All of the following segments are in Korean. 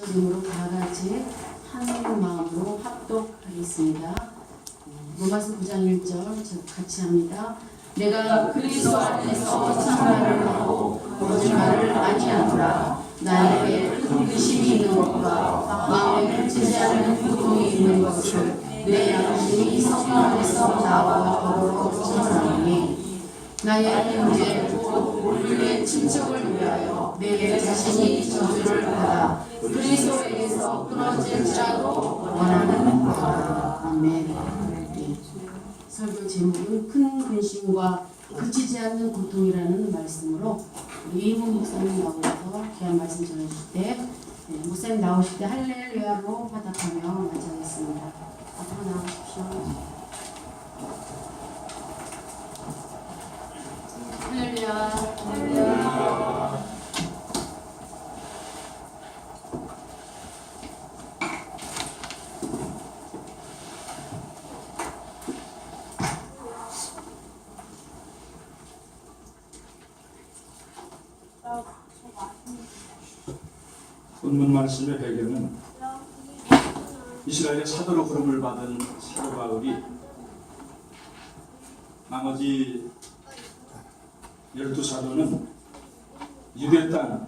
이름으로 다 같이 한 마음으로 합독하겠습니다. 로마서 9장 1절 같이 합니다. 내가 그리스도 안에서 참말을 하고 거짓말을 아니하노라. 나에게 큰 의심이 있는 것과 마음에 펼치지 않는 고통이 있는 것을 내 양심이 성령 안에서 나와 더불어 증언하노니 나의 형제 곧 우리의 친척을 위하여 내 자신이 저주를 받아 그리스도에게서 끊어질지라도 원하는 바라. 아멘. 설교 제목은 큰 근심과 그치지 않는 고통이라는 말씀으로 우리 이문 목사님 나오셔서 귀한 말씀 전해주실 때 목사님 나오실 때 할렐루야로 화답하며 마치겠습니다. 앞으로 나오십시오. 할렐루야. 할렐루야. 본문 말씀의 배경은 이스라엘의 사도로 부름을 받은 사도 바울이 나머지 12사도는 유대 땅,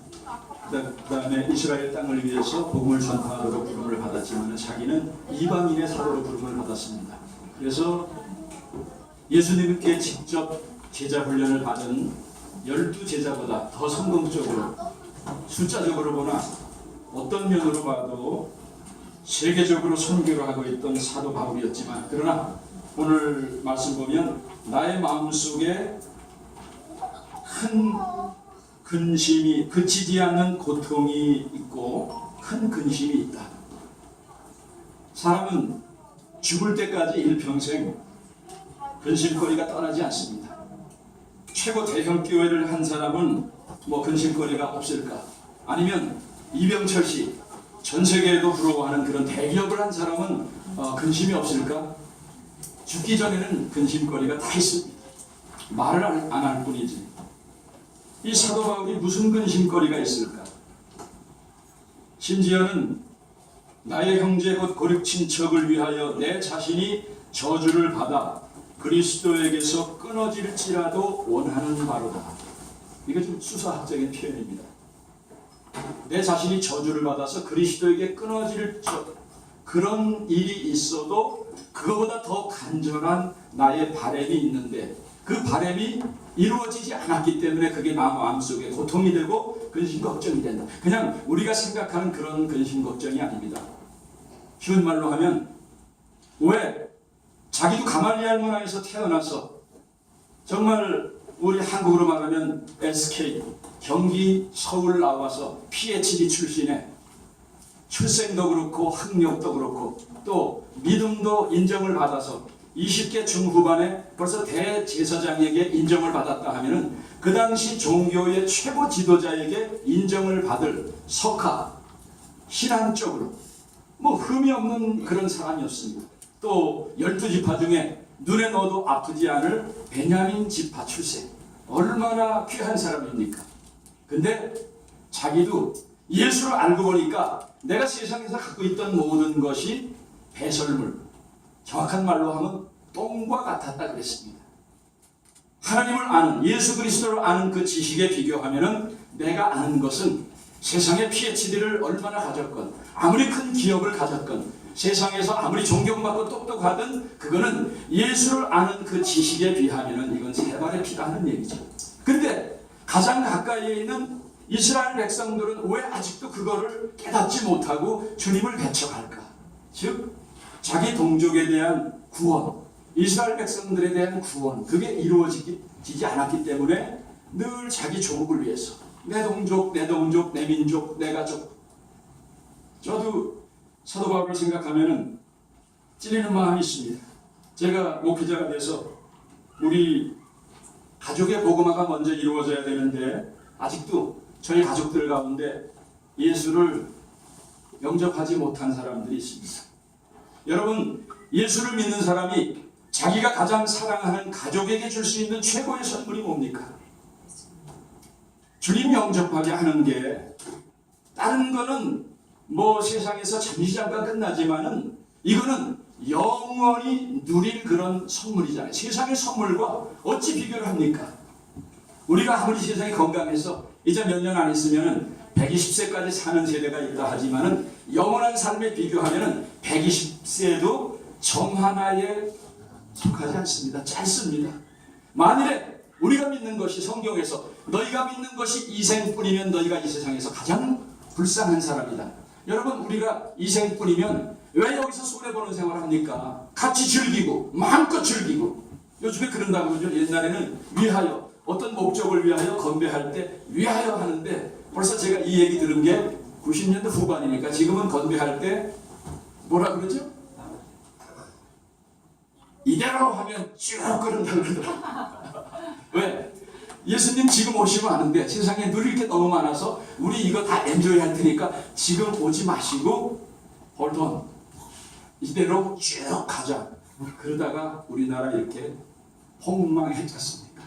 그다음에 이스라엘 땅을 위해서 복음을 전파하도록 부름을 받았지만 자기는 이방인의 사도로 부름을 받았습니다. 그래서 예수님께 직접 제자 훈련을 받은 12제자보다 더 성공적으로 숫자적으로 보나 어떤 면으로 봐도 세계적으로 선교를 하고 있던 사도 바울이었지만, 그러나 오늘 말씀 보면 나의 마음속에 큰 근심이, 그치지 않는 고통이 있고 큰 근심이 있다. 사람은 죽을 때까지 일평생 근심거리가 떠나지 않습니다. 최고 대형 교회를 한 사람은 뭐 근심거리가 없을까? 아니면 이병철 씨, 전 세계에도 부러워하는 그런 대기업을 한 사람은 근심이 없을까? 죽기 전에는 근심거리가 다 있습니다. 말을 안 할 뿐이지. 이 사도 바울이 무슨 근심거리가 있을까? 심지어는 나의 형제 곧 고륙 친척을 위하여 내 자신이 저주를 받아 그리스도에게서 끊어질지라도 원하는 바로다. 이게 좀 수사학적인 표현입니다. 내 자신이 저주를 받아서 그리스도에게 끊어질 그런 일이 있어도 그거보다 더 간절한 나의 바람이 있는데 그 바람이 이루어지지 않았기 때문에 그게 나 마음속에 고통이 되고 근심 걱정이 된다. 그냥 우리가 생각하는 그런 근심 걱정이 아닙니다. 쉬운 말로 하면 왜 자기도 가말리알 문화에서 태어나서 정말 우리 한국으로 말하면 SK 경기 서울 나와서 PhD 출신의 출생도 그렇고 학력도 그렇고 또 믿음도 인정을 받아서 20대 중후반에 벌써 대제사장에게 인정을 받았다 하면은 그 당시 종교의 최고 지도자에게 인정을 받을 석학, 신앙적으로 뭐 흠이 없는 그런 사람이었습니다. 또 12지파 중에 눈에 넣어도 아프지 않을 베냐민 지파 출생, 얼마나 귀한 사람입니까? 근데 자기도 예수를 알고 보니까 내가 세상에서 갖고 있던 모든 것이 배설물, 정확한 말로 하면 똥과 같았다 그랬습니다. 하나님을 아는, 예수 그리스도를 아는 그 지식에 비교하면은 내가 아는 것은 세상에 PhD를 얼마나 가졌건 아무리 큰 기업을 가졌건 세상에서 아무리 존경받고 똑똑하든 그거는 예수를 아는 그 지식에 비하면은 이건 세 발의 피가 하는 얘기죠. 근데 가장 가까이에 있는 이스라엘 백성들은 왜 아직도 그거를 깨닫지 못하고 주님을 배척할까? 즉 자기 동족에 대한 구원, 이스라엘 백성들에 대한 구원, 그게 이루어지지 않았기 때문에 늘 자기 조국을 위해서 내 동족, 내 민족, 내 가족. 저도 사도 바울을 생각하면은 찔리는 마음이 있습니다. 제가 목회자가 돼서 우리 가족의 복음화가 먼저 이루어져야 되는데 아직도 저희 가족들 가운데 예수를 영접하지 못한 사람들이 있습니다. 여러분, 예수를 믿는 사람이 자기가 가장 사랑하는 가족에게 줄 수 있는 최고의 선물이 뭡니까? 주님 영접하게 하는 게, 다른 거는 뭐 세상에서 잠시 잠깐 끝나지만은 이거는 영원히 누릴 그런 선물이잖아요. 세상의 선물과 어찌 비교를 합니까? 우리가 아무리 세상이 건강해서 이제 몇 년 안 있으면은 120세까지 사는 세대가 있다 하지만은 영원한 삶에 비교하면은 120세도 정 하나에 속하지 않습니다. 짧습니다. 만일에 우리가 믿는 것이 성경에서 너희가 믿는 것이 이생뿐이면 너희가 이 세상에서 가장 불쌍한 사람이다. 여러분, 우리가 이생뿐이면 왜 여기서 손해보는 생활을 합니까? 같이 즐기고 마음껏 즐기고. 요즘에 그런다고 그러죠. 옛날에는 위하여, 어떤 목적을 위하여 건배할 때 위하여 하는데, 벌써 제가 이 얘기 들은 게 90년대 후반이니까 지금은 건배할 때 뭐라 그러죠? 이대로 하면 쭉 그런다고 그러더라고요. 왜? 예수님 지금 오시면 아는데 세상에 누릴 게 너무 많아서 우리 이거 다 엔조이 할 테니까 지금 오지 마시고 hold on, 이대로 쭉 가자. 그러다가 우리나라 이렇게 폭망했지 않습니까?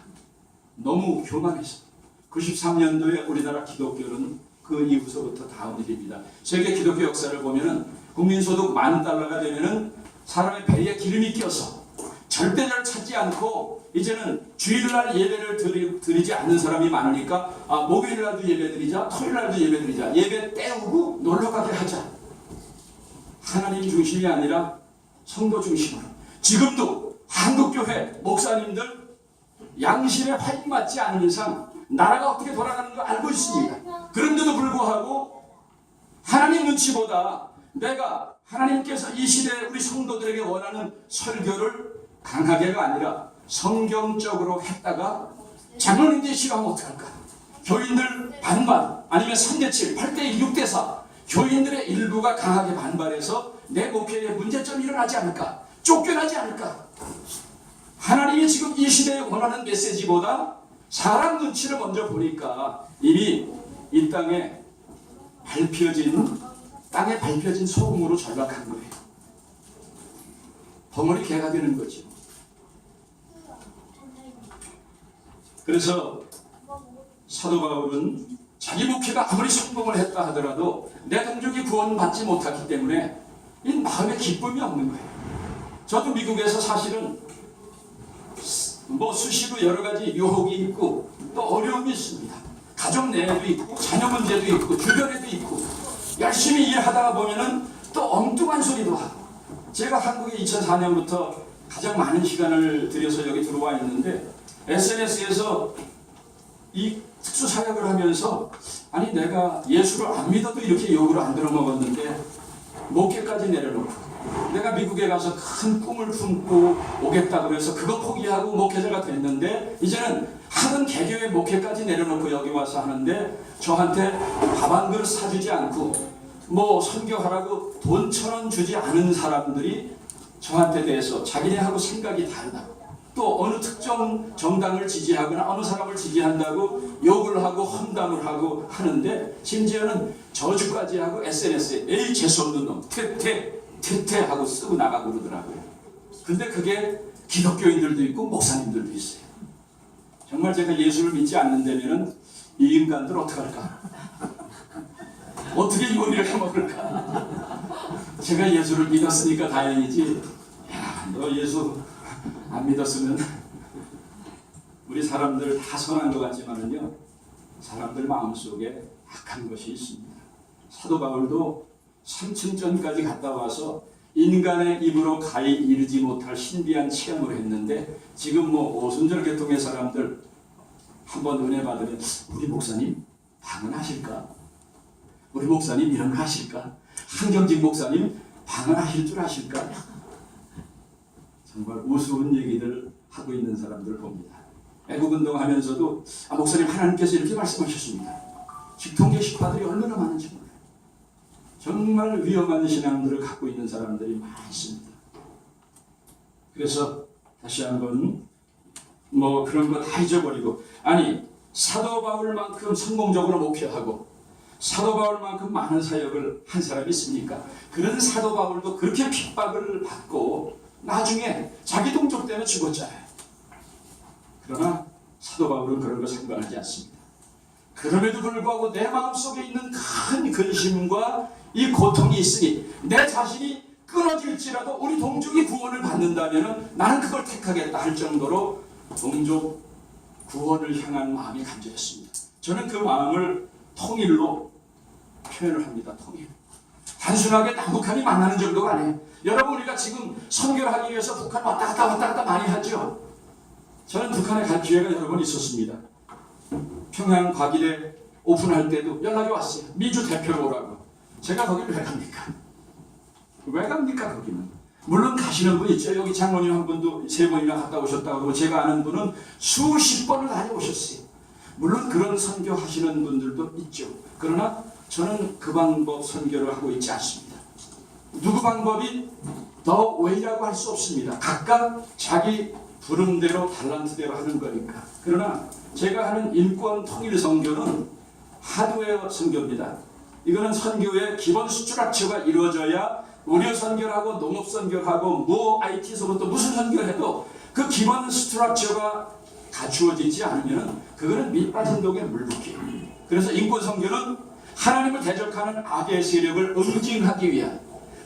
너무 교만해서 93년도에 우리나라 기독교는 그 이후서부터 다운힐입니다. 세계 기독교 역사를 보면은 국민소득 $10,000가 되면은 사람의 배에 기름이 껴서 절대자를 찾지 않고 이제는 주일날 예배를 드리지 않는 사람이 많으니까 목요일날도 예배 드리자, 토요일날도 예배 드리자, 예배 때우고 놀러가게 하자. 하나님 중심이 아니라 성도 중심으로. 지금도 한국교회 목사님들 양심에 활 맞지 않은 이상 나라가 어떻게 돌아가는 거 알고 있습니다. 그런데도 불구하고 하나님 눈치보다 내가 하나님께서 이 시대에 우리 성도들에게 원하는 설교를 강하게가 아니라 성경적으로 했다가 장로님들이 싫어하면 어떡할까? 교인들 반반, 아니면 3대7, 8대1, 6대4 교인들의 일부가 강하게 반발해서 내 목회에 문제점이 일어나지 않을까? 쫓겨나지 않을까? 하나님이 지금 이 시대에 원하는 메시지보다 사람 눈치를 먼저 보니까 이미 이 땅에 밟혀진 소금으로 절박한 거예요. 덩어리 개가 되는 거죠. 그래서 사도 바울은 자기 목회가 아무리 성공을 했다 하더라도 내 동족이 구원받지 못했기 때문에 이 마음에 기쁨이 없는 거예요. 저도 미국에서 사실은 수시로 여러 가지 유혹이 있고 또 어려움이 있습니다. 가족 내에도 있고 자녀 문제도 있고 주변에도 있고 열심히 일하다가 보면은 또 엉뚱한 소리도 하고. 제가 한국에 2004년부터 가장 많은 시간을 들여서 여기 들어와 있는데 SNS에서 이 특수사역을 하면서 아니 내가 예수를 안 믿어도 이렇게 욕을 안 들어먹었는데 목회까지 내려놓고 내가 미국에 가서 큰 꿈을 품고 오겠다 그래서 그거 포기하고 목회자가 됐는데 이제는 하던 개교의 목회까지 내려놓고 여기 와서 하는데 저한테 밥 한 그릇 사주지 않고 선교하라고 돈 1,000원 주지 않은 사람들이 저한테 대해서 자기네하고 생각이 다르다. 또 어느 특정 정당을 지지하거나 어느 사람을 지지한다고 욕을 하고 험담을 하고 하는데 심지어는 저주까지 하고 SNS에 에이 재수없는 놈 퇴퇴 하고 쓰고 나가고 그러더라고요. 근데 그게 기독교인들도 있고 목사님들도 있어요. 정말 제가 예수를 믿지 않는다면 이 인간들 어떡할까? 어떻게 요리를 해먹을까? 제가 예수를 믿었으니까 다행이지. 야, 너 예수 안 믿었으면 우리 사람들 다 선한 것 같지만은요, 사람들 마음속에 악한 것이 있습니다. 사도 바울도 3층전까지 갔다 와서 인간의 입으로 가히 이르지 못할 신비한 체험을 했는데 지금 오순절 계통의 사람들 한번 은혜 받으면 우리 목사님 방언하실까? 우리 목사님 이런 거 하실까? 한경직 목사님 방언하실 줄 아실까? 정말 우스운 얘기들 하고 있는 사람들 봅니다. 애국운동 하면서도 목사님 하나님께서 이렇게 말씀하셨습니다. 직통 게시판들이 얼마나 많은지 몰라요. 정말 위험한 신앙들을 갖고 있는 사람들이 많습니다. 그래서 다시 한번 그런 거 다 잊어버리고 사도 바울만큼 성공적으로 목회하고 사도 바울만큼 많은 사역을 한 사람이 있습니까? 그런 사도 바울도 그렇게 핍박을 받고 나중에 자기 동족 때문에 죽었잖아요. 그러나 사도 바울은 그런 거 상관하지 않습니다. 그럼에도 불구하고 내 마음속에 있는 큰 근심과 이 고통이 있으니 내 자신이 끊어질지라도 우리 동족이 구원을 받는다면 나는 그걸 택하겠다 할 정도로 동족 구원을 향한 마음이 간절했습니다. 저는 그 마음을 통일로 표현을 합니다. 통일. 단순하게 남북한이 만나는 정도가 아니에요. 여러분, 우리가 지금 선교를 하기 위해서 북한 왔다 갔다 많이 하죠. 저는 북한에 갈 기회가 여러 번 있었습니다. 평양 과기대 오픈할 때도 연락이 왔어요. 미주 대표로 오라고. 제가 거기를 왜 갑니까? 왜 갑니까 거기는? 물론 가시는 분 있죠. 여기 장로님 한 분도 3번이나 갔다 오셨다고 그러고, 제가 아는 분은 수십 번을 다녀오셨어요. 물론 그런 선교 하시는 분들도 있죠. 그러나 저는 그 방법 선교를 하고 있지 않습니다. 누구 방법이 더 웨이라고 할 수 없습니다. 각각 자기 부름대로 달란트대로 하는 거니까. 그러나 제가 하는 인권 통일 선교는 하드웨어 선교입니다. 이거는 선교의 기본 스트럭처가 이루어져야 의료 선교를 하고 농업 선교를 하고 뭐 IT서부터 무슨 선교를 해도 그 기본 스트럭처가 갖추어지지 않으면 그거는 밑 빠진 독에 물 붓기. 그래서 인권 선교는 하나님을 대적하는 악의 세력을 응징하기 위한,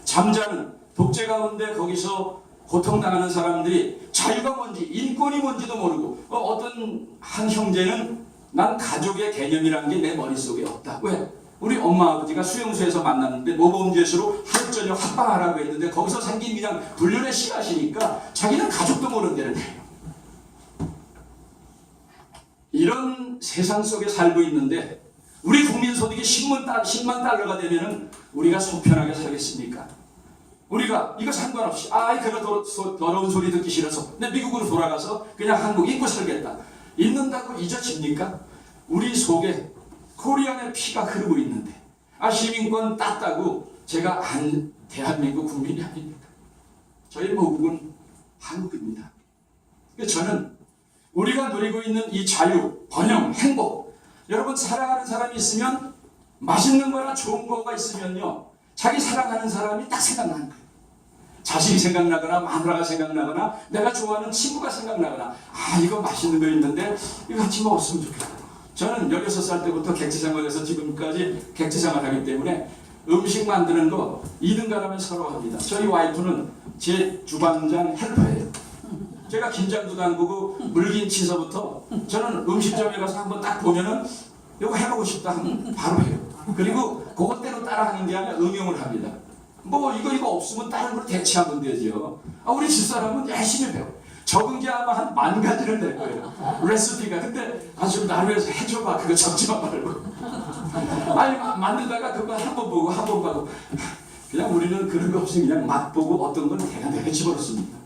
잠자는 독재 가운데 거기서 고통당하는 사람들이 자유가 뭔지 인권이 뭔지도 모르고, 어떤 한 형제는 난 가족의 개념이라는 게 내 머릿속에 없다. 왜? 우리 엄마 아버지가 수용소에서 만났는데 모범죄수로 하루 저녁 합방하라고 했는데 거기서 생긴 그냥 불륜의 씨앗이니까 자기는 가족도 모른다는 거예요. 이런 세상 속에 살고 있는데 우리 국민 소득이 10만 달러가 되면은 우리가 속편하게 살겠습니까? 우리가 이거 상관없이 그런 더러운 소리 듣기 싫어서 내 미국으로 돌아가서 그냥 한국 잊고 살겠다. 잊는다고 잊어집니까? 우리 속에 코리안의 피가 흐르고 있는데 시민권 땄다고 제가 대한민국 국민이 아닙니다. 저희 모국은 한국입니다. 저는 우리가 누리고 있는 이 자유, 번영, 행복, 여러분 사랑하는 사람이 있으면, 맛있는 거나 좋은 거가 있으면요, 자기 사랑하는 사람이 딱 생각나는 거예요. 자식이 생각나거나 마누라가 생각나거나 내가 좋아하는 친구가 생각나거나 이거 맛있는 거 있는데 이거 같이 먹었으면 좋겠다. 저는 16살 때부터 객지생활에서 지금까지 객지생활하기 때문에 음식 만드는 거 2등가라면 서러워합니다. 저희 와이프는 제 주방장 헬퍼예요. 제가 김장도 담그고 물김치서부터 저는 음식점에 가서 한번 딱 보면은 이거 해보고 싶다 하면 바로 해요. 그리고 그것대로 따라하는 게 아니라 응용을 합니다. 뭐 이거 없으면 다른 걸 대체하면 되죠. 우리 집사람은 열심히 배워. 적은 게 아마 한 10,000가지를 낼 거예요. 레시피가. 근데 좀 나를 위해서 해줘봐. 그거 적지만 말고. 만들다가 그거 한 번 보고 한 번 보고. 그냥 우리는 그런 거 없이 그냥 맛보고 어떤 건 대단하게 집어넣습니다.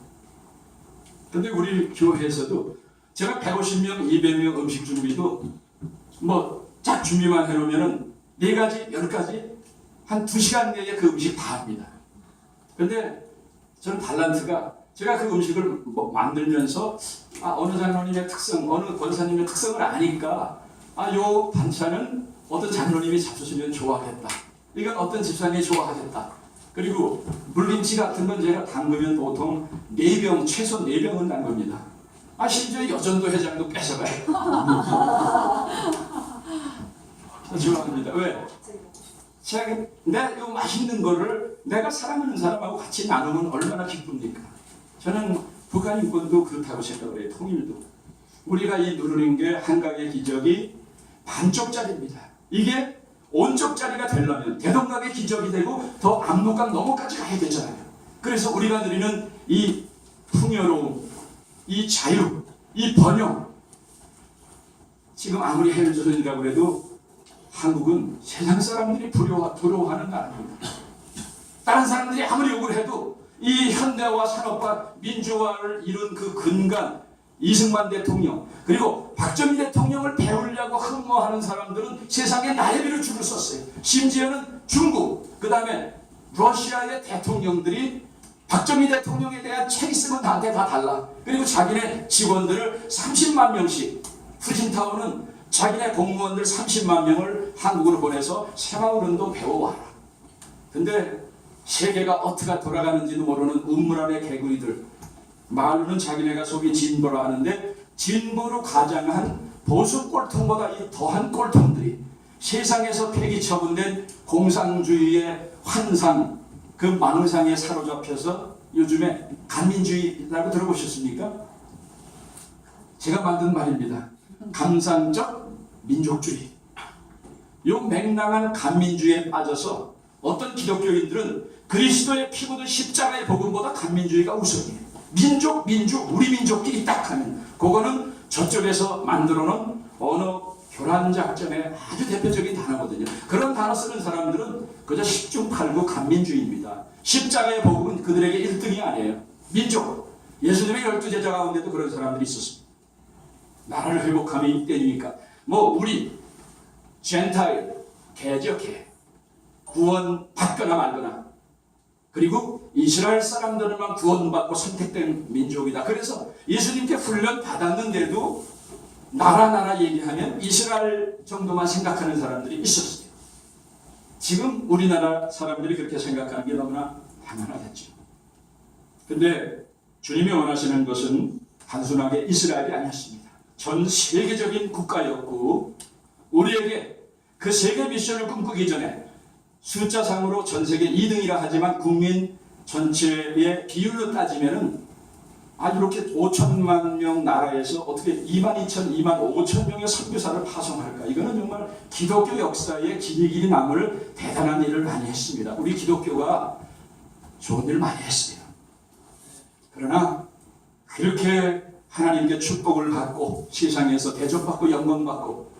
근데 우리 교회에서도 제가 150명, 200명 음식 준비도 쫙 준비만 해놓으면은 4가지, 10가지 한 2시간 내에 그 음식 다 합니다. 근데 저는 달란트가 제가 그 음식을 만들면서 어느 장로님의 특성, 어느 권사님의 특성을 아니까 요 반찬은 어떤 장로님이 잡수시면 좋아하겠다. 이건 어떤 집사님이 좋아하겠다. 그리고 물김치 같은 건 제가 담그면 보통 4병, 최소 4병은 담급니다. 심지어 여전도 회장도 뺏어가요. 좋아합니다. 왜? 내가 이 맛있는 거를 내가 사랑하는 사람하고 같이 나누면 얼마나 기쁩니까? 저는 북한 인권도 그렇다고 생각을 해요. 통일도. 우리가 이 누르는 게 한강의 기적이 반쪽짜리입니다. 이게 온쪽짜리가 되려면 대동강의 기적이 되고 더 압록강 너머까지 가야 되잖아요. 그래서 우리가 누리는 이 풍요로움, 이 자유, 이 번영, 지금 아무리 해외조선이라고 해도 한국은 세상 사람들이 부러워하는 나라입니다. 다른 사람들이 아무리 욕을 해도 이 현대화 산업화 민주화를 이룬 그 근간 이승만 대통령, 그리고 박정희 대통령을 배우려고 흠모하는 사람들은 세상에 나래비를 줄을 썼어요. 심지어는 중국, 그 다음에 러시아의 대통령들이 박정희 대통령에 대한 책 있으면 나한테 다 달라. 그리고 자기네 직원들을 30만 명씩, 후진타오는 자기네 공무원들 30만 명을 한국으로 보내서 새마을운동 배워와라. 근데 세계가 어떻게 돌아가는지도 모르는 음란의 개구리들, 말로는 자기네가 속이 진보라 하는데 진보로 가장한 보수 꼴통보다 이 더한 꼴통들이 세상에서 폐기 처분된 공산주의의 환상, 그 망상에 사로잡혀서 요즘에 간민주의라고 들어보셨습니까? 제가 만든 말입니다. 감상적 민족주의. 요 맹랑한 간민주의에 빠져서 어떤 기독교인들은 그리스도의 피 묻은 십자가의 복음보다 간민주의가 우선이에요. 민족, 우리 민족끼리 딱 하면 그거는 저쪽에서 만들어 놓은 언어 교란 작전의 아주 대표적인 단어거든요. 그런 단어 쓰는 사람들은 그저 10중 8구 간민주의입니다. 십자가의 복음은 그들에게 1등이 아니에요. 민족. 예수님의 12제자 가운데도 그런 사람들이 있었습니다. 나라를 회복함이 이때니까 우리 젠타일 개적해 구원 받거나 말거나, 그리고 이스라엘 사람들만 구원받고 선택된 민족이다. 그래서 예수님께 훈련 받았는데도 나라 얘기하면 이스라엘 정도만 생각하는 사람들이 있었어요. 지금 우리나라 사람들이 그렇게 생각하는 게 너무나 당연하겠죠. 근데 주님이 원하시는 것은 단순하게 이스라엘이 아니었습니다. 전 세계적인 국가였고, 우리에게 그 세계 미션을 꿈꾸기 전에 숫자상으로 전 세계 2등이라 하지만 국민 전체의 비율로 따지면은 이렇게 5천만 명 나라에서 어떻게 2만 5천 명의 선교사를 파송할까? 이거는 정말 기독교 역사에 길이 남을 대단한 일을 많이 했습니다. 우리 기독교가 좋은 일 많이 했어요. 그러나 그렇게 하나님께 축복을 받고 세상에서 대접받고 영광받고,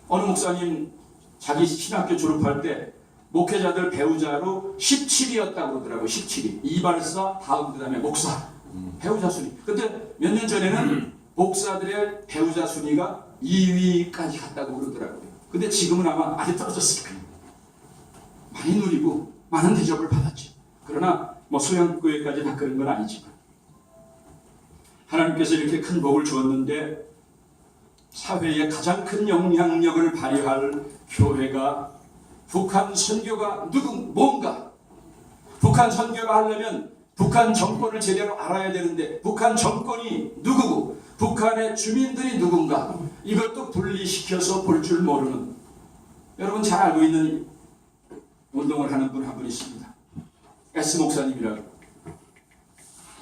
어느 목사님 자기 신학교 졸업할 때 목회자들 배우자로 17위였다고 그러더라고요. 17위. 이발사, 그 다음에 목사. 배우자 순위. 근데 몇 년 전에는 목사들의 배우자 순위가 2위까지 갔다고 그러더라고요. 근데 지금은 아마 아주 떨어졌을 거예요. 많이 누리고 많은 대접을 받았죠. 그러나 소형교회까지 다 그런 건 아니지만, 하나님께서 이렇게 큰 복을 주었는데 사회에 가장 큰 영향력을 발휘할 교회가 북한 선교가 뭔가? 북한 선교를 하려면 북한 정권을 제대로 알아야 되는데, 북한 정권이 누구고 북한의 주민들이 누군가, 이것도 분리시켜서 볼 줄 모르는, 여러분 잘 알고 있는 운동을 하는 분 한 분 있습니다. S 목사님이라고.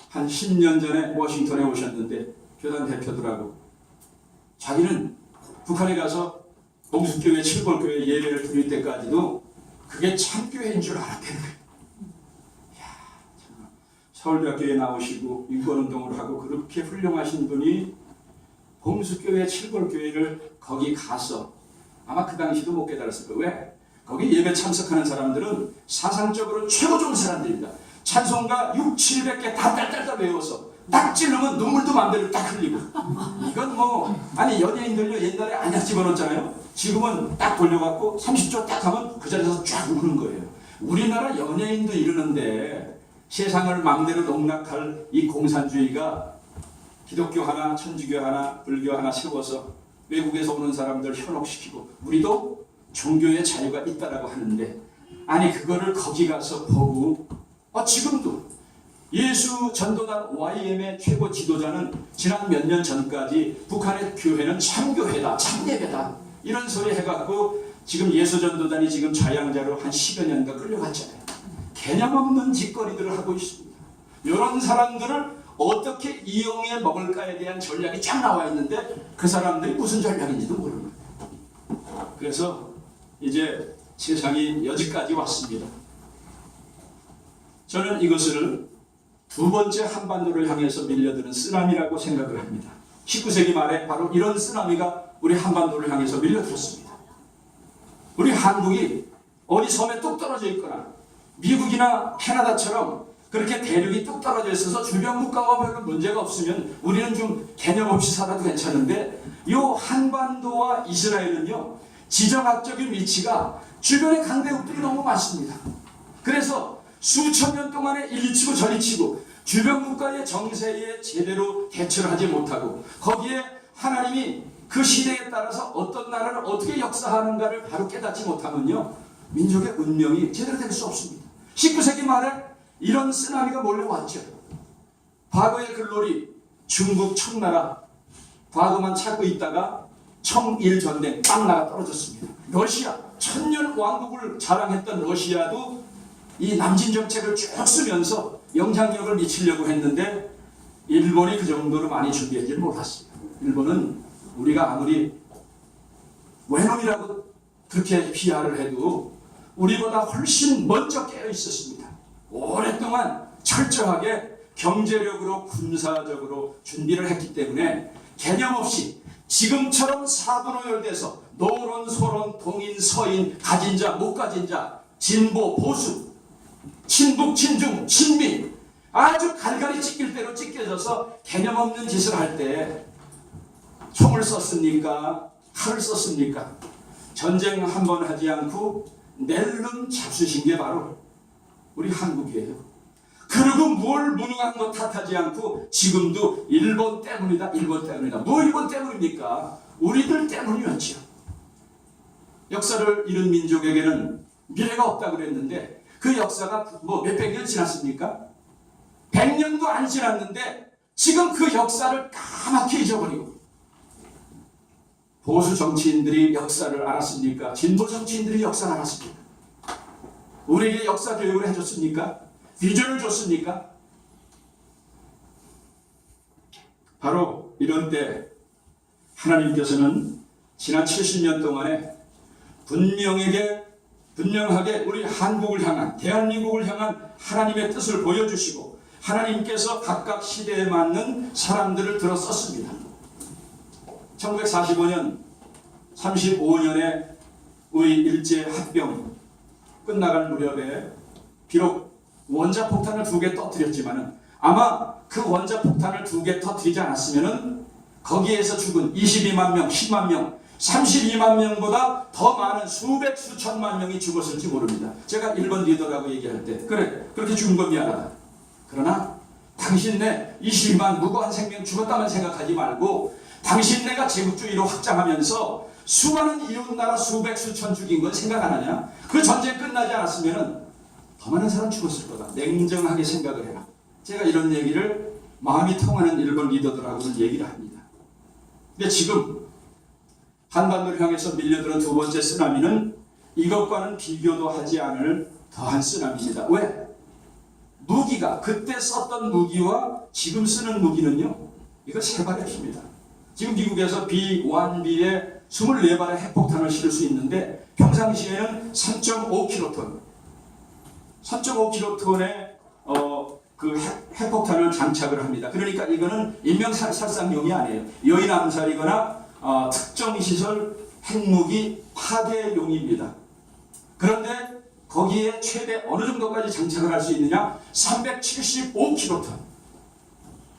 한 10년 전에 워싱턴에 오셨는데 교단 대표들하고, 자기는 북한에 가서 봉수교회, 칠골교회 예배를 드릴 때까지도 그게 참교회인 줄 알았대요. 서울대학교에 나오시고 인권운동을 하고 그렇게 훌륭하신 분이 봉수교회, 칠골교회를 거기 가서, 아마 그 당시도 못 깨달았을 거예요. 왜? 거기 예배 참석하는 사람들은 사상적으로 최고 좋은 사람들입니다. 찬송가 600-700개 다 딸딸딸 외워서 딱 찌르면 눈물도 맘대로 딱 흘리고, 이건 연예인들요 옛날에 안약 집어넣었잖아요. 지금은 딱 돌려갖고 30초 딱 하면 그 자리에서 쫙 우는 거예요. 우리나라 연예인도 이러는데 세상을 맘대로 농락할 이 공산주의가 기독교 하나, 천주교 하나, 불교 하나 세워서 외국에서 오는 사람들 현혹시키고, 우리도 종교의 자유가 있다라고 하는데, 그거를 거기 가서 보고, 지금도 예수 전도단 YM의 최고 지도자는 지난 몇 년 전까지 북한의 교회는 참교회다, 참예배다, 이런 소리 해갖고 지금 예수 전도단이 지금 좌양자로 한 10여 년간 끌려갔잖아요. 개념 없는 짓거리들을 하고 있습니다. 이런 사람들을 어떻게 이용해 먹을까에 대한 전략이 쫙 나와 있는데 그 사람들이 무슨 전략인지도 모르는 거예요. 그래서 이제 세상이 여기까지 왔습니다. 저는 이것을 두 번째 한반도를 향해서 밀려드는 쓰나미라고 생각을 합니다. 19세기 말에 바로 이런 쓰나미가 우리 한반도를 향해서 밀려들었습니다. 우리 한국이 어디 섬에 뚝 떨어져 있거나 미국이나 캐나다처럼 그렇게 대륙이 뚝 떨어져 있어서 주변 국가와 별로 문제가 없으면 우리는 좀 개념 없이 살아도 괜찮은데, 이 한반도와 이스라엘은요, 지정학적인 위치가 주변에 강대국들이 너무 많습니다. 그래서 수천 년 동안에 이리 치고 저리 치고 주변 국가의 정세에 제대로 대처를 하지 못하고, 거기에 하나님이 그 시대에 따라서 어떤 나라를 어떻게 역사하는가를 바로 깨닫지 못하면요, 민족의 운명이 제대로 될 수 없습니다. 19세기 말에 이런 쓰나미가 몰려왔죠. 과거의 글로리 중국 청나라 과거만 찾고 있다가 청일 전쟁 딱 나가 떨어졌습니다. 러시아 천년 왕국을 자랑했던 러시아도 이 남진 정책을 쭉 쓰면서 영향력을 미치려고 했는데 일본이 그 정도로 많이 준비했지 몰랐어요. 일본은 우리가 아무리 외놈이라고 그렇게 비하를 해도 우리보다 훨씬 먼저 깨어 있었습니다. 오랫동안 철저하게 경제력으로 군사적으로 준비를 했기 때문에 개념 없이 지금처럼 사분오열돼서 노론, 소론, 동인, 서인, 가진 자, 못 가진 자, 진보, 보수, 친북, 친중, 친미 아주 갈갈이 찢길 대로 찢겨져서 개념 없는 짓을 할 때 총을 썼습니까? 칼을 썼습니까? 전쟁 한 번 하지 않고 낼름 잡수신 게 바로 우리 한국이에요. 그리고 뭘 무능한 거 탓하지 않고 지금도 일본 때문이다, 일본 때문이다. 뭐 일본 때문입니까? 우리들 때문이었죠. 역사를 잃은 민족에게는 미래가 없다고 그랬는데 그 역사가 뭐 몇백 년 지났습니까? 100년도 안 지났는데 지금 그 역사를 까맣게 잊어버리고 보수 정치인들이 역사를 알았습니까? 진보 정치인들이 역사를 알았습니까? 우리에게 역사 교육을 해줬습니까? 비전을 줬습니까? 바로 이런 때 하나님께서는 지난 70년 동안에 분명하게 우리 한국을 향한 대한민국을 향한 하나님의 뜻을 보여주시고 하나님께서 각각 시대에 맞는 사람들을 들어 썼습니다. 1945년 35년에 우리 일제 합병 끝나갈 무렵에 비록 원자폭탄을 2개 터뜨렸지만 아마 그 원자폭탄을 2개 터뜨리지 않았으면 거기에서 죽은 22만 명, 10만 명, 32만 명보다 더 많은 수백 수천만 명이 죽었을지 모릅니다. 제가 일본 리더라고 얘기할 때 그래 그렇게 죽은 건 미안하다. 그러나 당신네 22만 무고한 생명 죽었다만 생각하지 말고 당신네가 제국주의로 확장하면서 수많은 이웃나라 수백 수천 죽인 건 생각 안 하냐? 그 전쟁 끝나지 않았으면 더 많은 사람 죽었을 거다. 냉정하게 생각을 해라. 제가 이런 얘기를 마음이 통하는 일본 리더들하고는 얘기를 합니다. 근데 지금 한반도를 향해서 밀려드는 두 번째 쓰나미는 이것과는 비교도 하지 않을 더한 쓰나미입니다. 왜? 무기가 그때 썼던 무기와 지금 쓰는 무기는요 이거 3발의 피입니다. 지금 미국에서 B-1B에 24발의 핵폭탄을 실을 수 있는데 평상시에는 3.5킬로톤 3.5킬로톤의 그 핵폭탄을 장착을 합니다. 그러니까 이거는 인명살상용이 아니에요. 여인 암살이거나 특정 시설 핵무기 파괴용입니다. 그런데 거기에 최대 어느 정도까지 장착을 할 수 있느냐? 375킬로톤.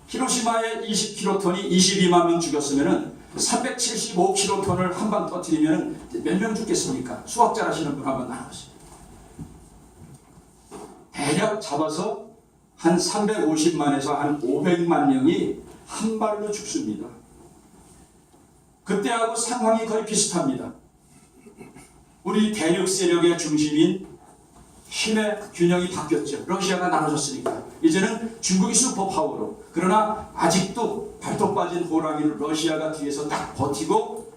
히로시마에 20킬로톤이 22만 명 죽였으면 375킬로톤을 한 방 터뜨리면 몇 명 죽겠습니까? 수학 잘하시는 분 한번 나와보세요. 대략 잡아서 한 350만에서 한 500만 명이 한 발로 죽습니다. 그때하고 상황이 거의 비슷합니다. 우리 대륙 세력의 중심인 힘의 균형이 바뀌었죠. 러시아가 나눠졌으니까 이제는 중국이 슈퍼파워로. 그러나 아직도 발톱 빠진 호랑이를 러시아가 뒤에서 딱 버티고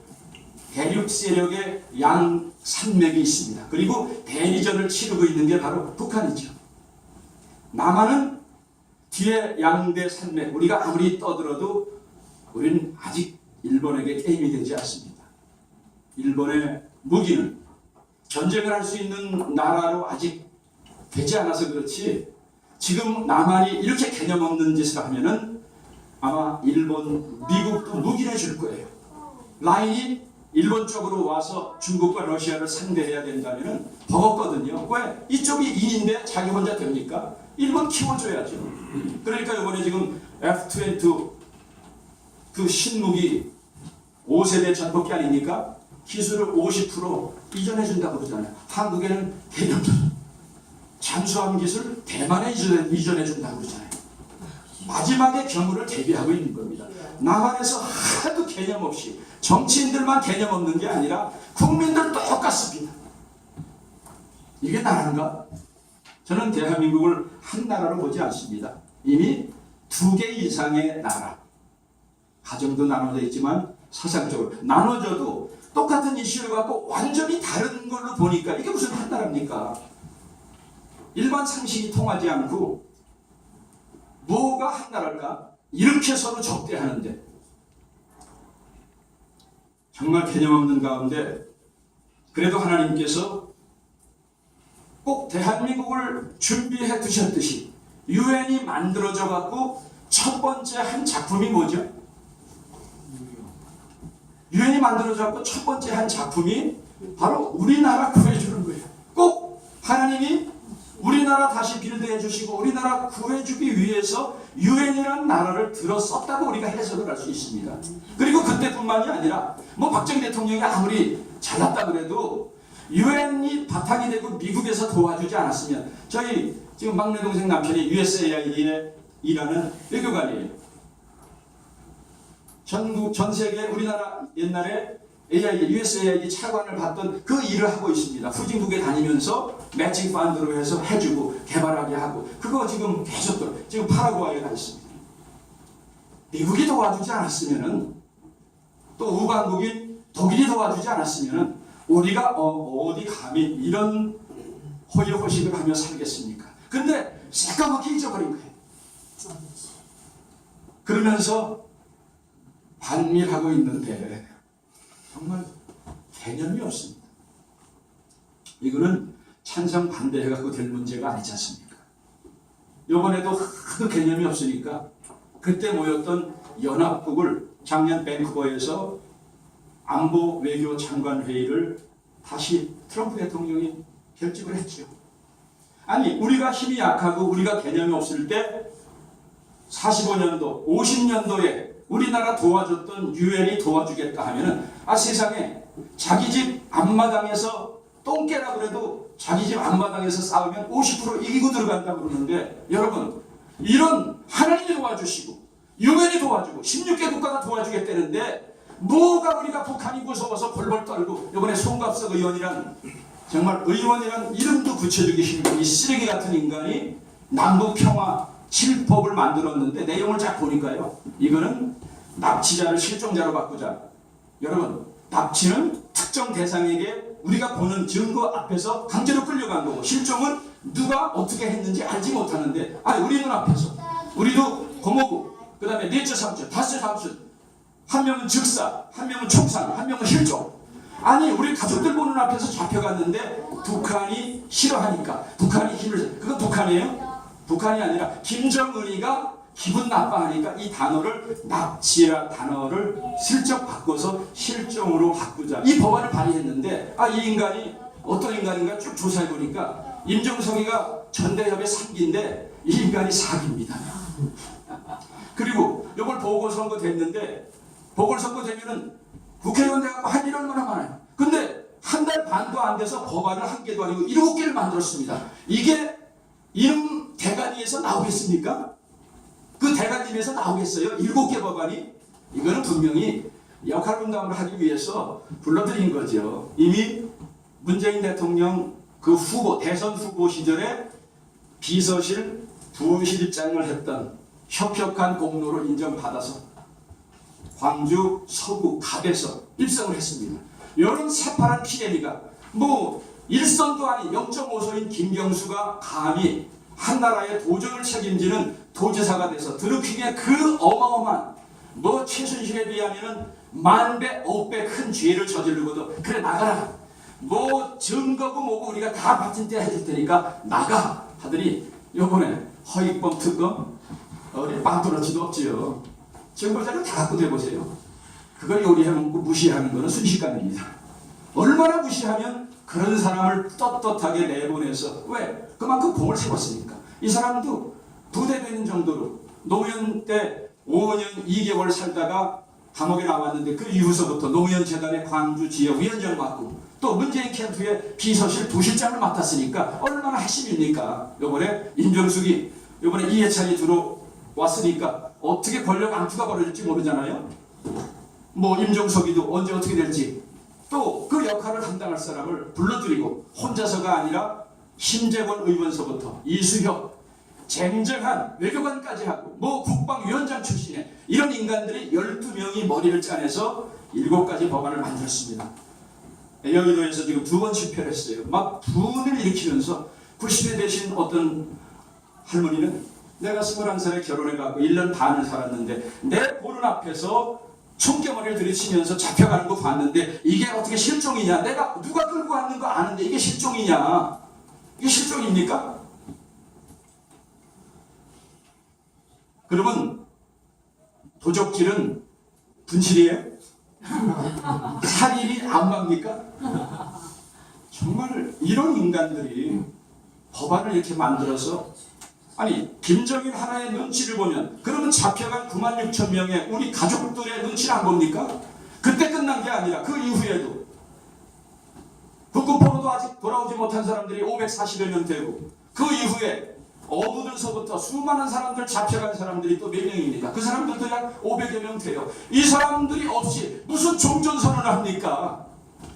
대륙 세력의 양 산맥이 있습니다. 그리고 대리전을 치르고 있는 게 바로 북한이죠. 남한은 뒤에 양대 산맥, 우리가 아무리 떠들어도 우리는 아직 일본에게 게임이 되지 않습니다. 일본의 무기는 전쟁을 할 수 있는 나라로 아직 되지 않아서 그렇지 지금 남한이 이렇게 개념 없는 짓을 하면은 아마 일본, 미국도 무기를 줄 거예요. 라인이 일본 쪽으로 와서 중국과 러시아를 상대해야 된다면은 버겁거든요. 왜? 이쪽이 2인데 자기 혼자 됩니까? 일본 키워줘야죠. 그러니까 이번에 지금 F-22 그 신무기 5세대 전폭기 아닙니까? 기술을 50% 이전해준다고 그러잖아요. 한국에는 개념도 잠수함 기술 대만에 이전해준다고 그러잖아요. 마지막에 경우를 대비하고 있는 겁니다. 남한에서 하도 개념 없이 정치인들만 개념 없는 게 아니라 국민들 똑같습니다. 이게 나라인가? 저는 대한민국을 한 나라로 보지 않습니다. 이미 2개 이상의 나라, 가정도 나눠져 있지만 사상적으로 나눠져도 똑같은 이슈를 갖고 완전히 다른 걸로 보니까 이게 무슨 한 나라입니까? 일반 상식이 통하지 않고 뭐가 한 나라일까? 이렇게 서로 적대하는데 정말 개념 없는 가운데 그래도 하나님께서 꼭 대한민국을 준비해 두셨듯이 유엔이 만들어져 갖고 첫 번째 한 작품이 뭐죠? 유엔이 만들어져 갖고 첫 번째 한 작품이 바로 우리나라 구해주는 거예요. 꼭 하나님이 우리나라 다시 빌드해 주시고 우리나라 구해주기 위해서 유엔이라는 나라를 들어 썼다고 우리가 해석을 할 수 있습니다. 그리고 그때뿐만이 아니라 뭐 박정희 대통령이 아무리 잘났다 그래도 유엔이 바탕이 되고 미국에서 도와주지 않았으면 저희 지금 막내 동생 남편이 USAID에 일하는 외교관이에요. 전 세계 우리나라 옛날에 USAID 차관을 받던 그 일을 하고 있습니다. 후진국에 다니면서 매칭 펀드로 해서 해주고 개발하게 하고 그거 지금 계속 지금 파라과이에 가 있습니다. 미국이 도와주지 않았으면은 또 우방국인 독일이 도와주지 않았으면은 우리가 어디 감히 이런 호의호식을 하며 살겠습니까? 근데 새까맣게 잊어버린 거예요. 그러면서 반밀하고 있는데 정말 개념이 없습니다. 이거는 찬성 반대해갖고 될 문제가 아니지 않습니까? 이번에도 하도 개념이 없으니까 그때 모였던 연합국을 작년 밴쿠버에서 안보 외교 장관 회의를 다시 트럼프 대통령이 결집을 했죠. 아니 우리가 힘이 약하고 우리가 개념이 없을 때 45년도, 50년도에 우리나라 도와줬던 유엔이 도와주겠다 하면은 세상에 자기 집 앞마당에서 똥개라 그래도 자기 집 앞마당에서 싸우면 50% 이기고 들어간다고 그러는데 여러분 이런 하나님이 도와주시고 유엔이 도와주고 16개 국가가 도와주겠다는데 뭐가 우리가 북한이 무서워서 벌벌 떨고 이번에 송갑석 의원이란 정말 의원이란 이름도 붙여주기 힘든 이 쓰레기 같은 인간이 남북평화 7법을 만들었는데 내용을 쫙 보니까요. 이거는 납치자를 실종자로 바꾸자. 여러분 납치는 특정 대상에게 우리가 보는 증거 앞에서 강제로 끌려간 거고 실종은 누가 어떻게 했는지 알지 못하는데 우리 눈앞에서 우리도 고모부 그 다음에 넷째 삼촌 다섯째 삼촌 한 명은 즉사 한 명은 총상 한 명은 실종 우리 가족들 보는 앞에서 잡혀갔는데 북한이 싫어하니까 북한이 힘을 그건 북한이에요? 북한이 아니라 김정은이가 기분 나빠하니까 이 단어를 납치라 단어를 슬쩍 바꿔서 실종으로 바꾸자 이 법안을 발의했는데 이 인간이 어떤 인간인가 쭉 조사해보니까 임종석이가 전대협의 3기인데 이 인간이 4기입니다. 그리고 이걸 보궐선거 됐는데 보궐선거 되면은 국회의원 돼갖고 할 일 얼마나 많아요. 근데 한 달 반도 안 돼서 법안을 1개도 아니고 7개를 만들었습니다. 이게 이름 대가리에서 나오겠습니까? 그 대가리에서 나오겠어요? 7개 법안이? 이거는 분명히 역할 분담을 하기 위해서 불러들인 거죠. 이미 문재인 대통령 그 후보 대선 후보 시절에 비서실 부실장을 했던 협력한 공로를 인정받아서 광주 서구 갑에서 입성을 했습니다. 이런 새파란 피레미가 일선도 아닌 0.5소인 김경수가 감히 한 나라의 도정을 책임지는 도지사가 돼서 드루킹의 그 어마어마한 최순실에 비하면은 만배 억배 큰 죄를 저지르고도 그래 나가라 증거고 뭐고 우리가 다 받친 때 해줄 테니까 나가 하더니 요번에 허익범 특검 빵떨어지도 없지요. 증거자료 다 갖고 대보세요. 그걸 요리해먹고 무시하는 것은 순식간입니다. 얼마나 무시하면 그런 사람을 떳떳하게 내보내서 왜? 그만큼 공을 세웠으니까. 이 사람도 부대되는 정도로 노무현 때 5년 2개월 살다가 감옥에 나왔는데 그 이후서부터 노무현 재단의 광주 지역 위원장 맡고 또 문재인 캠프의 비서실 부실장을 맡았으니까 얼마나 핵심입니까? 요번에 임정숙이 요번에 이해찬이 들어왔으니까 어떻게 권력 암투가 벌어질지 모르잖아요. 임종석이도 언제 어떻게 될지 또 그 역할을 감당할 사람을 불러들이고 혼자서가 아니라 심재권 의원서부터 이수혁 쟁쟁한 외교관까지 하고 국방위원장 출신의 이런 인간들이 12명이 머리를 짜내서 7가지 법안을 만들었습니다. 여의도에서 지금 2번 집회를 했어요. 막 분을 일으키면서 90대 되신 어떤 할머니는 내가 21살에 결혼해갖고 1년 반을 살았는데 내 보는 앞에서 총겨머리를 들이치면서 잡혀가는 거 봤는데 이게 어떻게 실종이냐? 내가 누가 끌고 왔는 거 아는데 이게 실종이냐? 이게 실종입니까? 그러면 도적질은 분실이에요? 살인이 안 맙니까? 정말 이런 인간들이 법안을 이렇게 만들어서 아니 김정일 하나의 눈치를 보면 그러면 잡혀간 9만 6천 명의 우리 가족들의 눈치를 안 봅니까? 그때 끝난 게 아니라 그 이후에도 북극포로도 아직 돌아오지 못한 사람들이 540여 명 되고 그 이후에 어부들서부터 수많은 사람들 잡혀간 사람들이 또 몇 명입니까? 그 사람들도 약 500여 명 돼요. 이 사람들이 없이 무슨 종전선언을 합니까?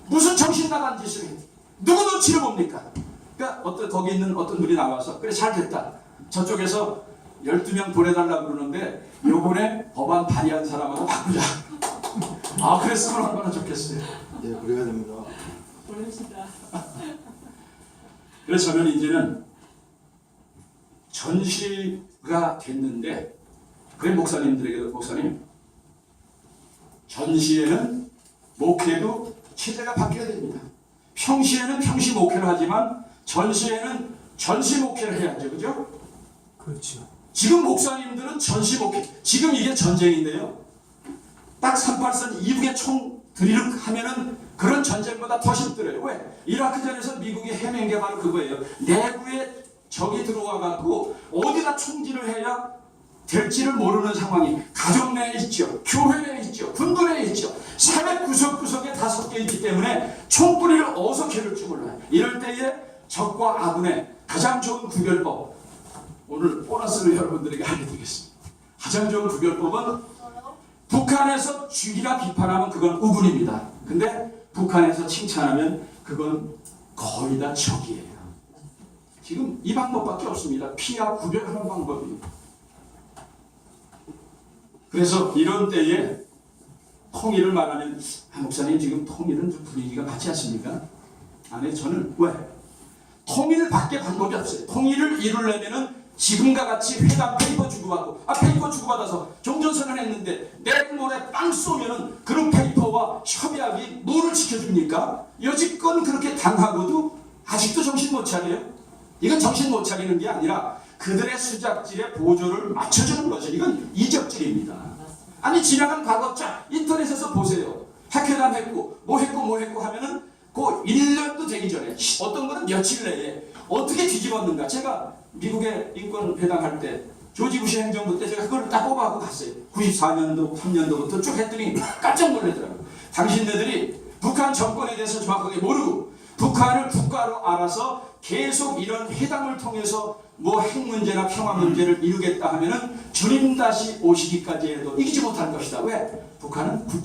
무슨 정신 나간 짓을 해요? 누구 눈치를 봅니까? 그러니까 거기 있는 어떤 분이 나와서 그래 잘 됐다. 저쪽에서 12명 보내달라고 그러는데 요번에 법안 발의한 사람하고 바꾸자. 아 그랬으면 얼마나 좋겠어요. 네, 그래야 됩니다. 보냅시다. 그래서 저는 이제는 전시가 됐는데 그래 목사님들에게 목사님 전시에는 목회도 체제가 바뀌어야 됩니다. 평시에는 평시 목회를 하지만 전시에는 전시 목회를 해야죠. 그죠? 그렇죠. 지금 목사님들은 전시 목회 지금 이게 전쟁인데요. 딱 38선 이북에 총 드리륵 하면은 그런 전쟁보다 더 힘들어요. 왜? 이라크전에서 미국이 해낸 게 바로 그거예요. 내부에 적이 들어와 갖고 어디다 총질을 해야 될지를 모르는 상황이 가족 내에 있죠. 교회 내에 있죠. 군부 내에 있죠. 사회 구석구석에 다 섞여 있기 때문에 총뿌리를 어디서 겨룰 줄 몰라요. 이럴 때에 적과 아군의 가장 좋은 구별법 오늘 보너스를 여러분들에게 알려드리겠습니다. 가장 좋은 구별법은 북한에서 죽이라 비판하면 그건 우군입니다. 근데 북한에서 칭찬하면 그건 거의 다 적이에요. 지금 이 방법밖에 없습니다. 피와 구별하는 방법이. 그래서 이런 때에 통일을 말하면 목사님 지금 통일은 좀 분위기가 맞지 않습니까? 아니 저는 왜? 통일밖에 방법이 없어요. 통일을 이루려면은 지금과 같이 회담 페이퍼 주고받고 페이퍼 주고받아서 종전선언 했는데 내일 모레 빵 쏘면은 그런 페이퍼와 협약이 뭐를 지켜줍니까? 여지껏 그렇게 당하고도 아직도 정신 못 차려요. 이건 정신 못 차리는 게 아니라 그들의 수작질에 보조를 맞춰주는 거죠. 이건 이적질입니다. 아니 지나간 과거 쫙 인터넷에서 보세요. 핵회담 했고 뭐 했고 하면은 그 1년도 되기 전에 어떤 거는 며칠 내에 어떻게 뒤집었는가. 제가 미국에 인권 회담할 때 조지 부시 행정부 때 제가 그걸 딱 뽑아갖고 갔어요. 94년도 3년도부터 쭉 했더니 깜짝 놀라더라고요. 당신네들이 북한 정권에 대해서 정확하게 모르고 북한을 국가로 알아서 계속 이런 회담을 통해서 뭐 핵 문제나 평화 문제를 이루겠다 하면은 주님 다시 오시기까지 해도 이기지 못할 것이다. 왜? 북한은 국가